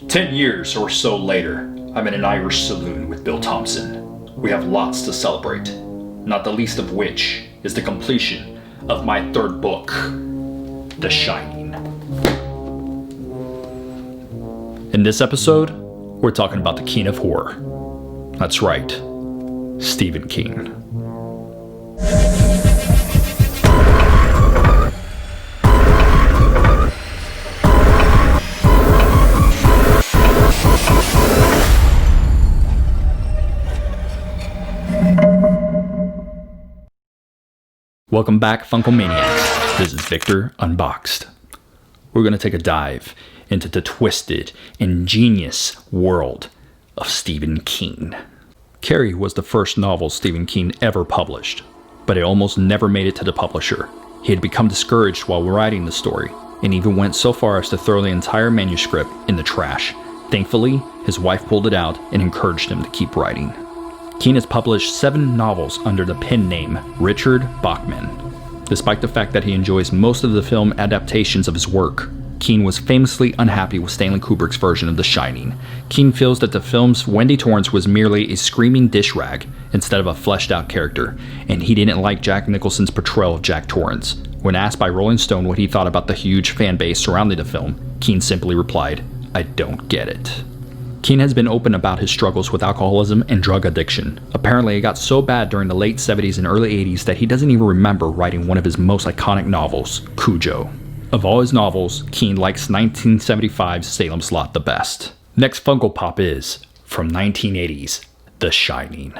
10 years or so later, I'm in an Irish saloon with Bill Thompson. We have lots to celebrate, not the least of which is the completion of my third book, The Shining. In this episode, we're talking about the king of horror. That's right, Stephen King. Welcome back, Funko Maniacs. This is Victor Unboxed. We're going to take a dive into the twisted, ingenious world of Stephen King. Carrie was the first novel Stephen King ever published, but it almost never made it to the publisher. He had become discouraged while writing the story, and even went so far as to throw the entire manuscript in the trash. Thankfully, his wife pulled it out and encouraged him to keep writing. King has published 7 novels under the pen name Richard Bachman. Despite the fact that he enjoys most of the film adaptations of his work, King was famously unhappy with Stanley Kubrick's version of The Shining. King feels that the film's Wendy Torrance was merely a screaming dish rag instead of a fleshed out character, and he didn't like Jack Nicholson's portrayal of Jack Torrance. When asked by Rolling Stone what he thought about the huge fan base surrounding the film, King simply replied, "I don't get it." King has been open about his struggles with alcoholism and drug addiction. Apparently, it got so bad during the late 70s and early 80s that he doesn't even remember writing one of his most iconic novels, Cujo. Of all his novels, King likes 1975's Salem's Lot the best. Next Funko Pop is, from 1980's, The Shining.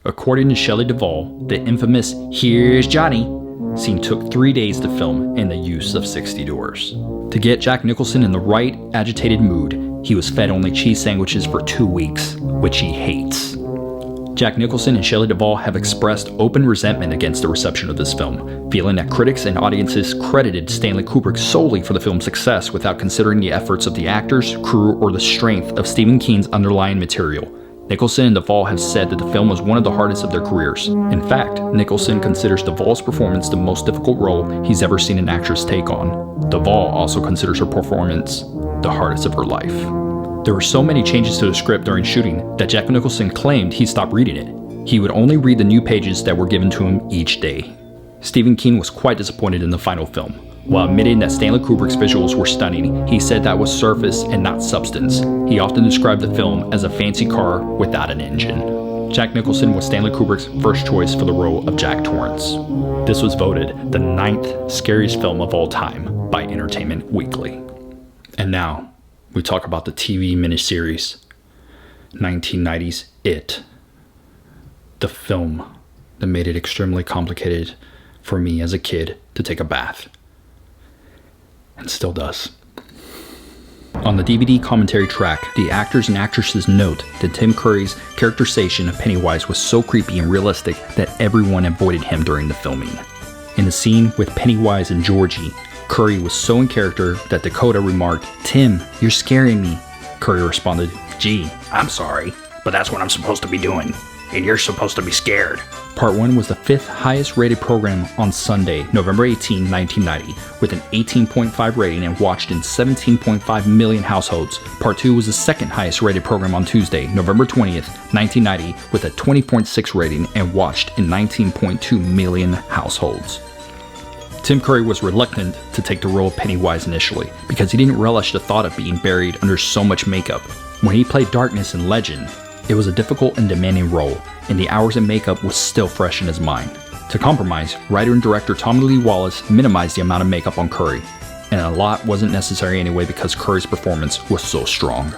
According to Shelley Duvall, the infamous "Here's Johnny" scene took 3 days to film and the use of 60 doors. To get Jack Nicholson in the right agitated mood, he was fed only cheese sandwiches for 2 weeks, which he hates. Jack Nicholson and Shelley Duvall have expressed open resentment against the reception of this film, feeling that critics and audiences credited Stanley Kubrick solely for the film's success without considering the efforts of the actors, crew, or the strength of Stephen King's underlying material. Nicholson and Duvall have said that the film was one of the hardest of their careers. In fact, Nicholson considers Duvall's performance the most difficult role he's ever seen an actress take on. Duvall also considers her performance the hardest of her life. There were so many changes to the script during shooting that Jack Nicholson claimed he stopped reading it. He would only read the new pages that were given to him each day. Stephen King was quite disappointed in the final film. While admitting that Stanley Kubrick's visuals were stunning, he said that was surface and not substance. He often described the film as a fancy car without an engine. Jack Nicholson was Stanley Kubrick's first choice for the role of Jack Torrance. This was voted the 9th scariest film of all time by Entertainment Weekly. And now, we talk about the TV miniseries, 1990's It. The film that made it extremely complicated for me as a kid to take a bath. And still does. On the DVD commentary track, the actors and actresses note that Tim Curry's characterization of Pennywise was so creepy and realistic that everyone avoided him during the filming. In the scene with Pennywise and Georgie, Curry was so in character that Dakota remarked, "Tim, you're scaring me." Curry responded, "Gee, I'm sorry, but that's what I'm supposed to be doing, and you're supposed to be scared." Part 1 was the 5th highest rated program on Sunday, November 18, 1990, with an 18.5 rating and watched in 17.5 million households. Part 2 was the 2nd highest rated program on Tuesday, November 20th, 1990, with a 20.6 rating and watched in 19.2 million households. Tim Curry was reluctant to take the role of Pennywise initially because he didn't relish the thought of being buried under so much makeup. When he played Darkness in Legend, it was a difficult and demanding role, and the hours of makeup was still fresh in his mind. To compromise, writer and director Tommy Lee Wallace minimized the amount of makeup on Curry, and a lot wasn't necessary anyway because Curry's performance was so strong.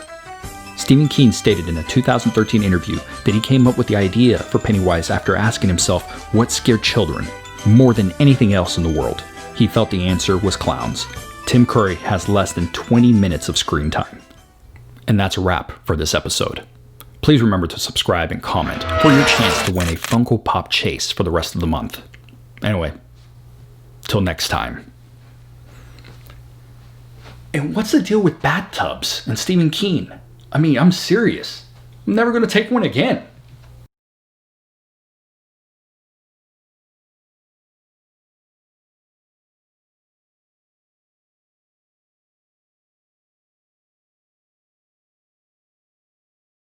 Stephen King stated in a 2013 interview that he came up with the idea for Pennywise after asking himself what scared children more than anything else in the world. He felt the answer was clowns. Tim Curry has less than 20 minutes of screen time. And that's a wrap for this episode. Please remember to subscribe and comment for your chance to win a Funko Pop chase for the rest of the month. Anyway, till next time. And what's the deal with bathtubs and Stephen King? I mean, I'm serious. I'm never going to take one again.